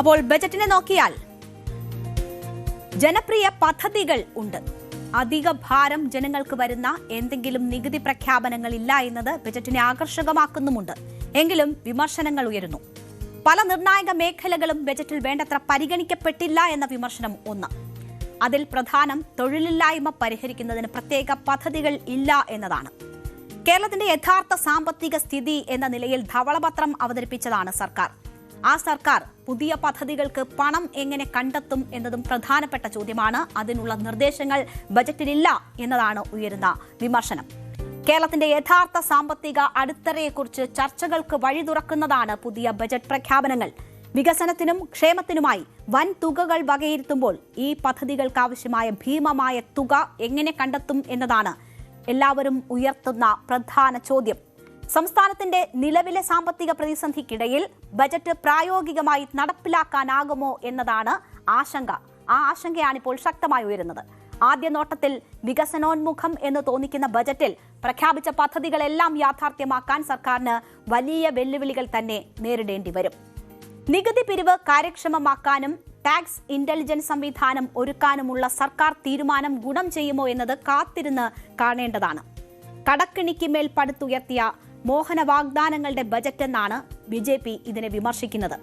അപ്പോൾ ബജറ്റിനെ നോക്കിയാൽ ജനപ്രിയ പദ്ധതികൾ ഉണ്ട്. അധിക ഭാരം ജനങ്ങൾക്ക് വരുന്ന എന്തെങ്കിലും നികുതി പ്രഖ്യാപനങ്ങൾ ഇല്ല എന്നത് ബജറ്റിനെ ആകർഷകമാക്കുന്നുമുണ്ട്. എങ്കിലും വിമർശനങ്ങൾ ഉയരുന്നു. പല നിർണായക മേഖലകളും ബജറ്റിൽ വേണ്ടത്ര പരിഗണിക്കപ്പെട്ടില്ല എന്ന വിമർശനം ഒന്ന്. അതിൽ പ്രധാനം തൊഴിലില്ലായ്മ പരിഹരിക്കുന്നതിന് പ്രത്യേക പദ്ധതികൾ ഇല്ല എന്നതാണ്. കേരളത്തിന്റെ യഥാർത്ഥ സാമ്പത്തിക സ്ഥിതി എന്ന നിലയിൽ ധവളപത്രം അവതരിപ്പിച്ചതാണ് സർക്കാർ. ആ സർക്കാർ പുതിയ പദ്ധതികൾക്ക് പണം എങ്ങനെ കണ്ടെത്തും എന്നതും പ്രധാനപ്പെട്ട ചോദ്യമാണ്. അതിനുള്ള നിർദ്ദേശങ്ങൾ ബജറ്റിലില്ല എന്നതാണ് ഉയരുന്ന വിമർശനം. കേരളത്തിന്റെ യഥാർത്ഥ സാമ്പത്തിക അടിത്തറയെക്കുറിച്ച് ചർച്ചകൾക്ക് വഴി തുറക്കുന്നതാണ് പുതിയ ബജറ്റ് പ്രഖ്യാപനങ്ങൾ. വികസനത്തിനും ക്ഷേമത്തിനുമായി വൻ തുകകൾ വകയിരുത്തുമ്പോൾ ഈ പദ്ധതികൾക്ക് ആവശ്യമായ ഭീമമായ തുക എങ്ങനെ കണ്ടെത്തും എന്നതാണ് എല്ലാവരും ഉയർത്തുന്ന പ്രധാന ചോദ്യം. സംസ്ഥാനത്തിന്റെ നിലവിലെ സാമ്പത്തിക പ്രതിസന്ധിക്കിടയിൽ ബജറ്റ് പ്രായോഗികമായി നടപ്പിലാക്കാനാകുമോ എന്നതാണ് ആശങ്ക. ആ ആശങ്കയാണിപ്പോൾ ശക്തമായി ഉയരുന്നത്. ആദ്യ നോട്ടത്തിൽ വികസനോന്മുഖം എന്ന് തോന്നിക്കുന്ന ബജറ്റിൽ പ്രഖ്യാപിച്ച പദ്ധതികളെല്ലാം യാഥാർത്ഥ്യമാക്കാൻ സർക്കാരിന് വലിയ വെല്ലുവിളികൾ തന്നെ നേരിടേണ്ടി വരും. നികുതി പിരിവ് കാര്യക്ഷമമാക്കാനും ടാക്സ് ഇന്റലിജൻസ് സംവിധാനം ഒരുക്കാനുമുള്ള സർക്കാർ തീരുമാനം ഗുണം ചെയ്യുമോ എന്നത് കാത്തിരുന്ന് കാണേണ്ടതാണ്. കടക്കിണിക്ക് മേൽ പടുത്തുയർത്തിയ മോഹന വാഗ്ദാനങ്ങളുടെ ബജറ്റ് എന്നാണ് BJP ഇതിനെ വിമർശിക്കുന്നത്.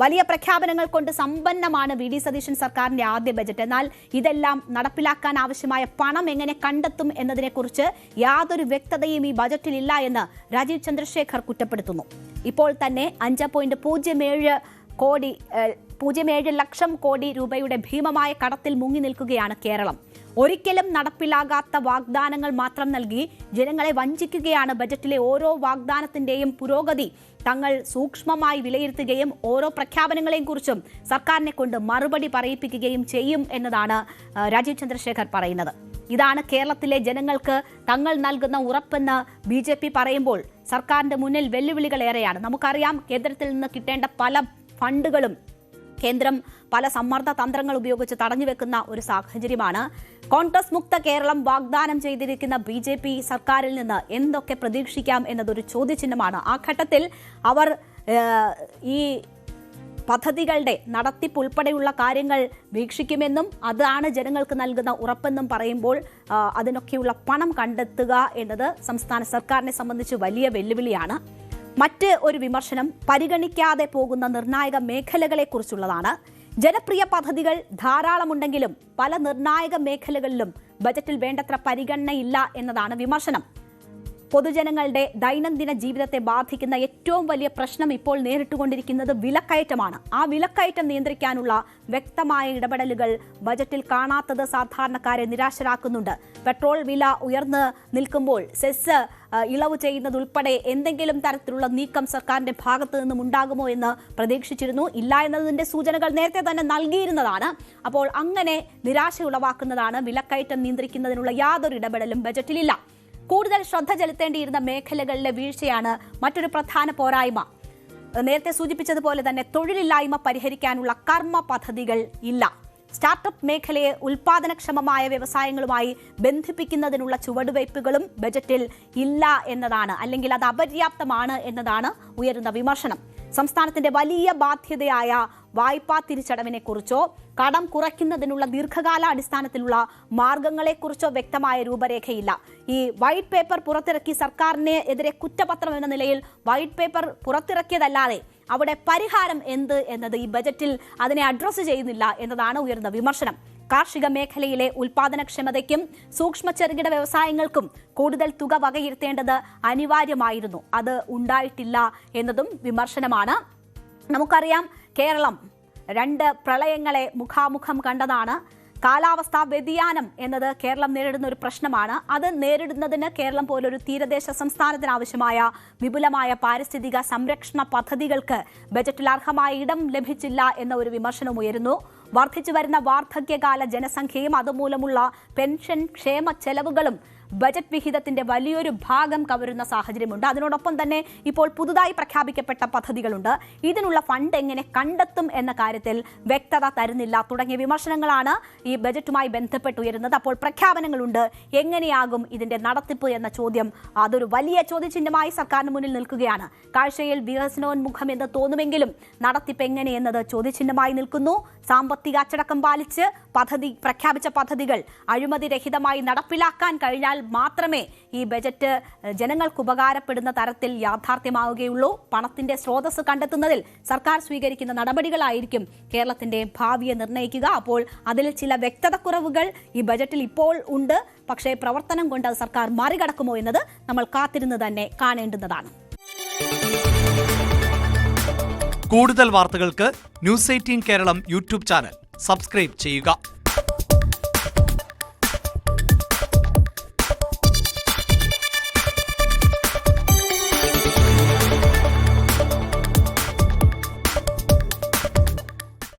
വലിയ പ്രഖ്യാപനങ്ങൾ കൊണ്ട് സമ്പന്നമാണ് VD സതീശൻ സർക്കാരിന്റെ ആദ്യ ബജറ്റ്. എന്നാൽ ഇതെല്ലാം നടപ്പിലാക്കാൻ ആവശ്യമായ പണം എങ്ങനെ കണ്ടെത്തും എന്നതിനെക്കുറിച്ച് യാതൊരു വ്യക്തതയും ഈ ബജറ്റിലില്ല എന്ന് രാജീവ് ചന്ദ്രശേഖർ കുറ്റപ്പെടുത്തുന്നു. ഇപ്പോൾ തന്നെ 5.07 ലക്ഷം കോടി രൂപയുടെ ഭീമമായ കടത്തിൽ മുങ്ങി നിൽക്കുകയാണ് കേരളം. ഒരിക്കലും നടപ്പിലാകാത്ത വാഗ്ദാനങ്ങൾ മാത്രം നൽകി ജനങ്ങളെ വഞ്ചിക്കുകയാണ്. ബജറ്റിലെ ഓരോ വാഗ്ദാനത്തിന്റെയും പുരോഗതി തങ്ങൾ സൂക്ഷ്മമായി വിലയിരുത്തുകയും ഓരോ പ്രഖ്യാപനങ്ങളെയും കുറിച്ചും സർക്കാരിനെ കൊണ്ട് മറുപടി പറയിപ്പിക്കുകയും ചെയ്യും എന്നതാണ് രാജീവ് ചന്ദ്രശേഖർ പറയുന്നത്. ഇതാണ് കേരളത്തിലെ ജനങ്ങൾക്ക് തങ്ങൾ നൽകുന്ന ഉറപ്പെന്ന് BJP പറയുമ്പോൾ സർക്കാരിന്റെ മുന്നിൽ വെല്ലുവിളികൾ ഏറെയാണ്. നമുക്കറിയാം, കേന്ദ്രത്തിൽ നിന്ന് കിട്ടേണ്ട പല ഫണ്ടുകളും കേന്ദ്രം പല സമ്മർദ്ദ തന്ത്രങ്ങൾ ഉപയോഗിച്ച് തടഞ്ഞുവെക്കുന്ന ഒരു സാഹചര്യമാണ്. കോൺഗ്രസ് മുക്ത കേരളം വാഗ്ദാനം ചെയ്തിരിക്കുന്ന BJP സർക്കാരിൽ നിന്ന് എന്തൊക്കെ പ്രതീക്ഷിക്കാം എന്നതൊരു ചോദ്യചിഹ്നമാണ്. ആ ഘട്ടത്തിൽ അവർ ഈ പദ്ധതികളുടെ നടത്തിപ്പ് ഉൾപ്പെടെയുള്ള കാര്യങ്ങൾ വീക്ഷിക്കുമെന്നും അതാണ് ജനങ്ങൾക്ക് നൽകുന്ന ഉറപ്പെന്നും പറയുമ്പോൾ അതിനൊക്കെയുള്ള പണം കണ്ടെത്തുക എന്നത് സംസ്ഥാന സർക്കാരിനെ സംബന്ധിച്ച് വലിയ വെല്ലുവിളിയാണ്. മറ്റ് ഒരു വിമർശനം പരിഗണിക്കാതെ പോകുന്ന നിർണായക മേഖലകളെക്കുറിച്ചുള്ളതാണ്. ജനപ്രിയ പദ്ധതികൾ ധാരാളമുണ്ടെങ്കിലും പല നിർണായക മേഖലകളിലും ബജറ്റിൽ വേണ്ടത്ര പരിഗണനയില്ല എന്നതാണ് വിമർശനം. പൊതുജനങ്ങളുടെ ദൈനംദിന ജീവിതത്തെ ബാധിക്കുന്ന ഏറ്റവും വലിയ പ്രശ്നം ഇപ്പോൾ നേരിട്ടുകൊണ്ടിരിക്കുന്നത് വിലക്കയറ്റമാണ്. ആ വിലക്കയറ്റം നിയന്ത്രിക്കാനുള്ള വ്യക്തമായ ഇടപെടലുകൾ ബജറ്റിൽ കാണാത്തത് സാധാരണക്കാരെ നിരാശരാക്കുന്നുണ്ട്. പെട്രോൾ വില ഉയർന്നു നിൽക്കുമ്പോൾ സെസ് ഇളവ് ചെയ്യുന്നതുൾപ്പെടെ എന്തെങ്കിലും തരത്തിലുള്ള നീക്കം സർക്കാരിന്റെ ഭാഗത്തു നിന്നും ഉണ്ടാകുമോ എന്ന് പ്രതീക്ഷിച്ചിരുന്നു. ഇല്ല എന്നതിന്റെ സൂചനകൾ നേരത്തെ തന്നെ നൽകിയിരുന്നതാണ്. അപ്പോൾ അങ്ങനെ നിരാശ ഉളവാക്കുന്നതാണ്. വിലക്കയറ്റം നിയന്ത്രിക്കുന്നതിനുള്ള യാതൊരു ഇടപെടലും ബജറ്റിലില്ല. കൂടുതൽ ശ്രദ്ധ ചെലുത്തേണ്ടിയിരുന്ന മേഖലകളിലെ വീഴ്ചയാണ് മറ്റൊരു പ്രധാന പോരായ്മ. നേരത്തെ സൂചിപ്പിച്ചതുപോലെ തന്നെ തൊഴിലില്ലായ്മ പരിഹരിക്കാനുള്ള കർമ്മ പദ്ധതികൾ ഇല്ല. സ്റ്റാർട്ടപ്പ് മേഖലയെ ഉൽപാദനക്ഷമമായ വ്യവസായങ്ങളുമായി ബന്ധിപ്പിക്കുന്നതിനുള്ള ചുവടുവയ്പ്പുകളും ബജറ്റിൽ ഇല്ല എന്നതാണ്, അല്ലെങ്കിൽ അത് അപര്യാപ്തമാണ് എന്നതാണ് ഉയരുന്ന വിമർശനം. സംസ്ഥാനത്തിന്റെ വലിയ ബാധ്യതയായ വായ്പാ തിരിച്ചടവിനെ കുറിച്ചോ കടം കുറയ്ക്കുന്നതിനുള്ള ദീർഘകാല അടിസ്ഥാനത്തിലുള്ള മാർഗങ്ങളെക്കുറിച്ചോ വ്യക്തമായ രൂപരേഖയില്ല. ഈ വൈറ്റ് പേപ്പർ പുറത്തിറക്കി സർക്കാരിന് എതിരെ കുറ്റപത്രം എന്ന നിലയിൽ വൈറ്റ് പേപ്പർ പുറത്തിറക്കിയതല്ലാതെ അവിടെ പരിഹാരം എന്ത് എന്നത് ഈ ബജറ്റിൽ അതിനെ അഡ്രസ്സ് ചെയ്യുന്നില്ല എന്നതാണ് ഉയർന്ന വിമർശനം. കാർഷിക മേഖലയിലെ ഉൽപാദനക്ഷമതയ്ക്കും സൂക്ഷ്മ ചെറുകിട വ്യവസായങ്ങൾക്കും കൂടുതൽ തുക വകയിരുത്തേണ്ടത് അനിവാര്യമായിരുന്നു. അത് ഉണ്ടായിട്ടില്ല എന്നതും വിമർശനമാണ്. നമുക്കറിയാം, കേരളം 2 പ്രളയങ്ങളെ മുഖാമുഖം കണ്ടതാണ്. കാലാവസ്ഥാ വ്യതിയാനം എന്നത് കേരളം നേരിടുന്ന ഒരു പ്രശ്നമാണ്. അത് നേരിടുന്നതിന് കേരളം പോലൊരു തീരദേശ സംസ്ഥാനത്തിന് ആവശ്യമായ വിപുലമായ പാരിസ്ഥിതിക സംരക്ഷണ പദ്ധതികൾക്ക് ബജറ്റിൽ അർഹമായ ഇടം ലഭിച്ചില്ല എന്ന ഒരു വിമർശനം ഉയരുന്നു. വർദ്ധിച്ചു വരുന്ന വാർദ്ധക്യകാല ജനസംഖ്യയും അതുമൂലമുള്ള പെൻഷൻ ക്ഷേമ ചെലവുകളും ബജറ്റ് വിഹിതത്തിന്റെ വലിയൊരു ഭാഗം കവരുന്ന സാഹചര്യമുണ്ട്. അതിനോടൊപ്പം തന്നെ ഇപ്പോൾ പുതുതായി പ്രഖ്യാപിക്കപ്പെട്ട പദ്ധതികളുണ്ട്. ഇതിനുള്ള ഫണ്ട് എങ്ങനെ കണ്ടെത്തും എന്ന കാര്യത്തിൽ വ്യക്തത തരുന്നില്ല തുടങ്ങിയ വിമർശനങ്ങളാണ് ഈ ബജറ്റുമായി ബന്ധപ്പെട്ട് ഉയരുന്നത്. അപ്പോൾ പ്രഖ്യാപനങ്ങളുണ്ട്, എങ്ങനെയാകും ഇതിന്റെ നടത്തിപ്പ് എന്ന ചോദ്യം അതൊരു വലിയ ചോദ്യചിഹ്നമായി സർക്കാരിന് മുന്നിൽ നിൽക്കുകയാണ്. കാഴ്ചയിൽ വികസനോന്മുഖം എന്ന് തോന്നുമെങ്കിലും നടത്തിപ്പ് എങ്ങനെയെന്നത് ചോദ്യചിഹ്നമായി നിൽക്കുന്നു. സാമ്പത്തിക അച്ചടക്കം പാലിച്ച് പ്രഖ്യാപിച്ച പദ്ധതികൾ അഴിമതിരഹിതമായി നടപ്പിലാക്കാൻ കഴിഞ്ഞാൽ മാത്രമേ ഈ ബജറ്റ് ജനങ്ങൾക്ക് ഉപകാരപ്പെടുന്ന തരത്തിൽ യാഥാർത്ഥ്യമാവുകയുള്ളൂ. പണത്തിന്റെ സ്രോതസ് കണ്ടെത്തുന്നതിൽ സർക്കാർ സ്വീകരിക്കുന്ന നടപടികളായിരിക്കും കേരളത്തിന്റെ ഭാവിയെ നിർണ്ണയിക്കുക. അപ്പോൾ അതിൽ ചില വ്യക്തതക്കുറവുകൾ ഈ ബജറ്റിൽ ഇപ്പോൾ ഉണ്ട്. പക്ഷേ പ്രവർത്തനം കൊണ്ട് അത് സർക്കാർ മറികടക്കുമോ എന്നത് നമ്മൾ കാത്തിരുന്ന് തന്നെ കാണേണ്ടുന്നതാണ്. കൂടുതൽ വാർത്തകൾക്ക് news 18 Keralam YouTube channel subscribe ചെയ്യുക.